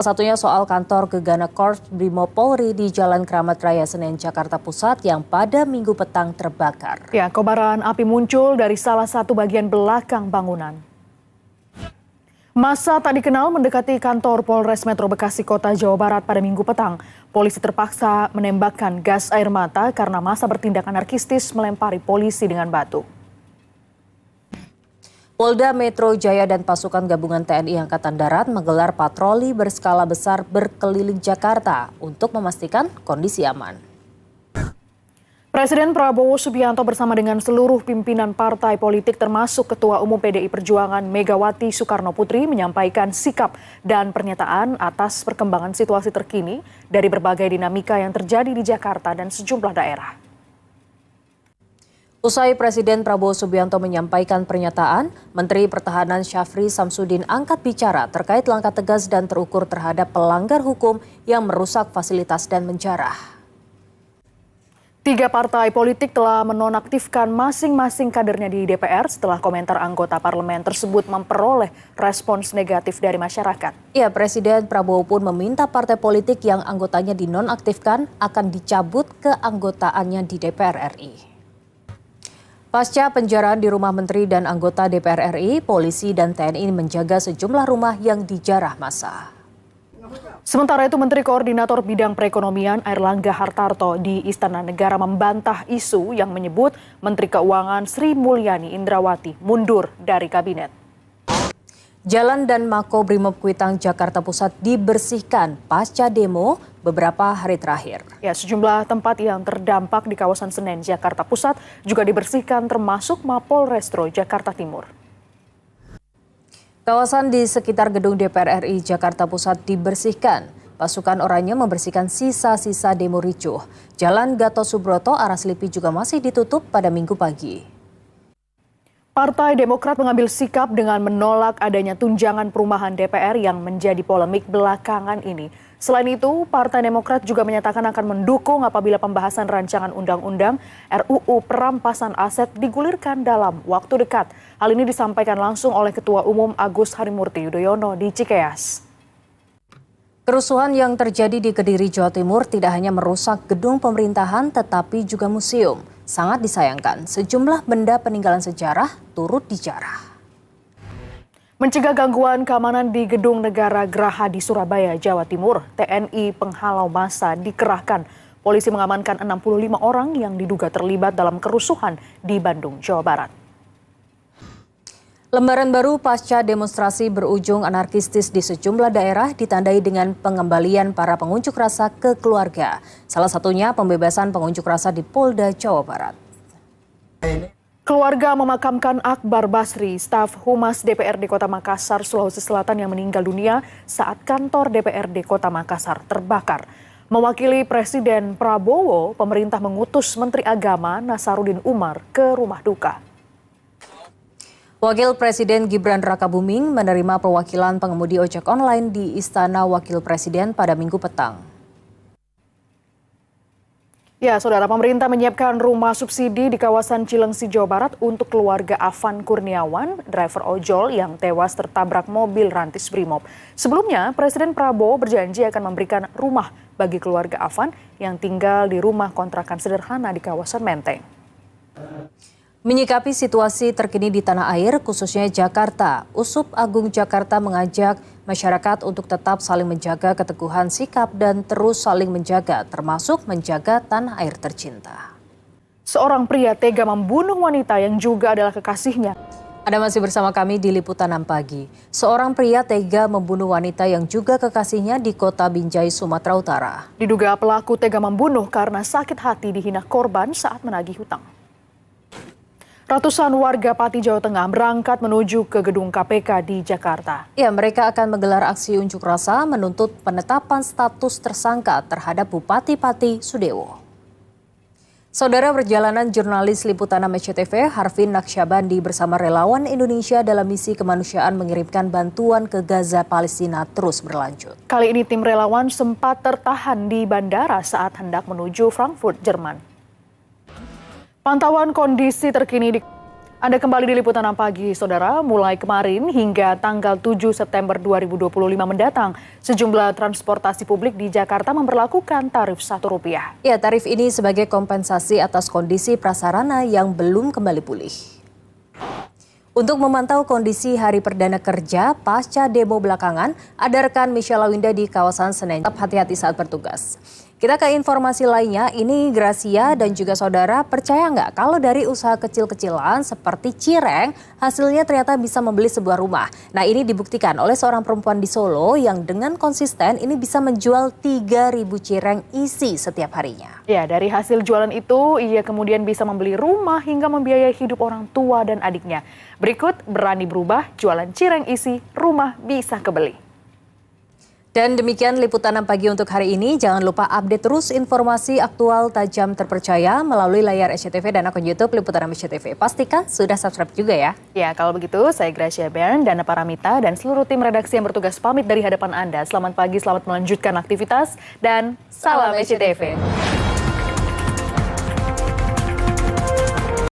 Salah satunya soal kantor Gegana Korps Brimob Polri di Jalan Kramat Raya Senen, Jakarta Pusat yang pada Minggu petang terbakar. Ya, kobaran api muncul dari salah satu bagian belakang bangunan. Massa tak dikenal mendekati kantor Polres Metro Bekasi Kota Jawa Barat pada Minggu petang. Polisi terpaksa menembakkan gas air mata karena massa bertindak anarkistis melempari polisi dengan batu. Polda Metro Jaya dan pasukan gabungan TNI Angkatan Darat menggelar patroli berskala besar berkeliling Jakarta untuk memastikan kondisi aman. Presiden Prabowo Subianto bersama dengan seluruh pimpinan partai politik termasuk Ketua Umum PDI Perjuangan Megawati Soekarno Putri menyampaikan sikap dan pernyataan atas perkembangan situasi terkini dari berbagai dinamika yang terjadi di Jakarta dan sejumlah daerah. Usai Presiden Prabowo Subianto menyampaikan pernyataan, Menteri Pertahanan Syafri Samsudin angkat bicara terkait langkah tegas dan terukur terhadap pelanggar hukum yang merusak fasilitas dan menjarah. 3 partai politik telah menonaktifkan masing-masing kadernya di DPR setelah komentar anggota parlemen tersebut memperoleh respons negatif dari masyarakat. Ya, Presiden Prabowo pun meminta partai politik yang anggotanya dinonaktifkan akan dicabut keanggotaannya di DPR RI. Pasca penjaraan di rumah menteri dan anggota DPR RI, polisi dan TNI menjaga sejumlah rumah yang dijarah massa. Sementara itu, Menteri Koordinator Bidang Perekonomian Airlangga Hartarto di Istana Negara membantah isu yang menyebut Menteri Keuangan Sri Mulyani Indrawati mundur dari kabinet. Jalan dan Mako Brimob Kuitang Jakarta Pusat dibersihkan pasca demo beberapa hari terakhir. Ya, sejumlah tempat yang terdampak di kawasan Senen, Jakarta Pusat juga dibersihkan termasuk Mapolrestro Jakarta Timur. Kawasan di sekitar gedung DPR RI Jakarta Pusat dibersihkan. Pasukan oranye membersihkan sisa-sisa demo ricuh. Jalan Gatot Subroto arah Selipi juga masih ditutup pada Minggu pagi. Partai Demokrat mengambil sikap dengan menolak adanya tunjangan perumahan DPR yang menjadi polemik belakangan ini. Selain itu, Partai Demokrat juga menyatakan akan mendukung apabila pembahasan rancangan undang-undang RUU perampasan aset digulirkan dalam waktu dekat. Hal ini disampaikan langsung oleh Ketua Umum Agus Harimurti Yudhoyono di Cikeas. Kerusuhan yang terjadi di Kediri, Jawa Timur tidak hanya merusak gedung pemerintahan tetapi juga museum. Sangat disayangkan, sejumlah benda peninggalan sejarah turut dijarah. Mencegah gangguan keamanan di Gedung Negara Geraha di Surabaya, Jawa Timur, TNI penghalau massa dikerahkan. Polisi mengamankan 65 orang yang diduga terlibat dalam kerusuhan di Bandung, Jawa Barat. Lembaran baru pasca demonstrasi berujung anarkistis di sejumlah daerah ditandai dengan pengembalian para pengunjuk rasa ke keluarga. Salah satunya pembebasan pengunjuk rasa di Polda Jawa Barat. Keluarga memakamkan Akbar Basri, staf Humas DPRD Kota Makassar, Sulawesi Selatan yang meninggal dunia saat kantor DPRD Kota Makassar terbakar. Mewakili Presiden Prabowo, pemerintah mengutus Menteri Agama Nasaruddin Umar ke rumah duka. Wakil Presiden Gibran Rakabuming menerima perwakilan pengemudi ojek online di Istana Wakil Presiden pada Minggu petang. Ya, Saudara, pemerintah menyiapkan rumah subsidi di kawasan Cilengsi, Jawa Barat untuk keluarga Afan Kurniawan, driver ojol yang tewas tertabrak mobil rantis Brimob. Sebelumnya, Presiden Prabowo berjanji akan memberikan rumah bagi keluarga Afan yang tinggal di rumah kontrakan sederhana di kawasan Menteng. Menyikapi situasi terkini di tanah air, khususnya Jakarta, Uskup Agung Jakarta mengajak masyarakat untuk tetap saling menjaga keteguhan sikap dan terus saling menjaga, termasuk menjaga tanah air tercinta. Seorang pria tega membunuh wanita yang juga adalah kekasihnya. Anda masih bersama kami di Liputan 6 Pagi. Seorang pria tega membunuh wanita yang juga kekasihnya di Kota Binjai, Sumatera Utara. Diduga pelaku tega membunuh karena sakit hati dihina korban saat menagih hutang. Ratusan warga Pati, Jawa Tengah berangkat menuju ke gedung KPK di Jakarta. Ya, mereka akan menggelar aksi unjuk rasa menuntut penetapan status tersangka terhadap Bupati Pati Sudewo. Saudara, perjalanan jurnalis Liputan 6 SCTV Harvin Naksyabandi bersama relawan Indonesia dalam misi kemanusiaan mengirimkan bantuan ke Gaza, Palestina terus berlanjut. Kali ini tim relawan sempat tertahan di bandara saat hendak menuju Frankfurt, Jerman. Pantauan kondisi terkini di Anda kembali di Liputan 6 Pagi, Saudara. Mulai kemarin hingga tanggal 7 September 2025 mendatang, sejumlah transportasi publik di Jakarta memberlakukan tarif Rp1. Ya, tarif ini sebagai kompensasi atas kondisi prasarana yang belum kembali pulih. Untuk memantau kondisi hari perdana kerja pasca demo belakangan, ada rekan Michelle Lawinda di kawasan Senen. Tetap hati-hati saat bertugas. Kita ke informasi lainnya, ini Gracia dan juga saudara percaya nggak kalau dari usaha kecil-kecilan seperti cireng, hasilnya ternyata bisa membeli sebuah rumah. Nah, ini dibuktikan oleh seorang perempuan di Solo yang dengan konsisten ini bisa menjual 3.000 cireng isi setiap harinya. Ya, dari hasil jualan itu ia kemudian bisa membeli rumah hingga membiayai hidup orang tua dan adiknya. Berikut berani berubah, jualan cireng isi, rumah bisa kebeli. Dan demikian Liputan 6 Pagi untuk hari ini. Jangan lupa update terus informasi aktual tajam terpercaya melalui layar SCTV dan akun YouTube Liputan 6 SCTV. Pastikan sudah subscribe juga ya. Ya, kalau begitu saya Gracia Bern, Dana Paramita, dan seluruh tim redaksi yang bertugas pamit dari hadapan Anda. Selamat pagi, selamat melanjutkan aktivitas, dan salam SCTV.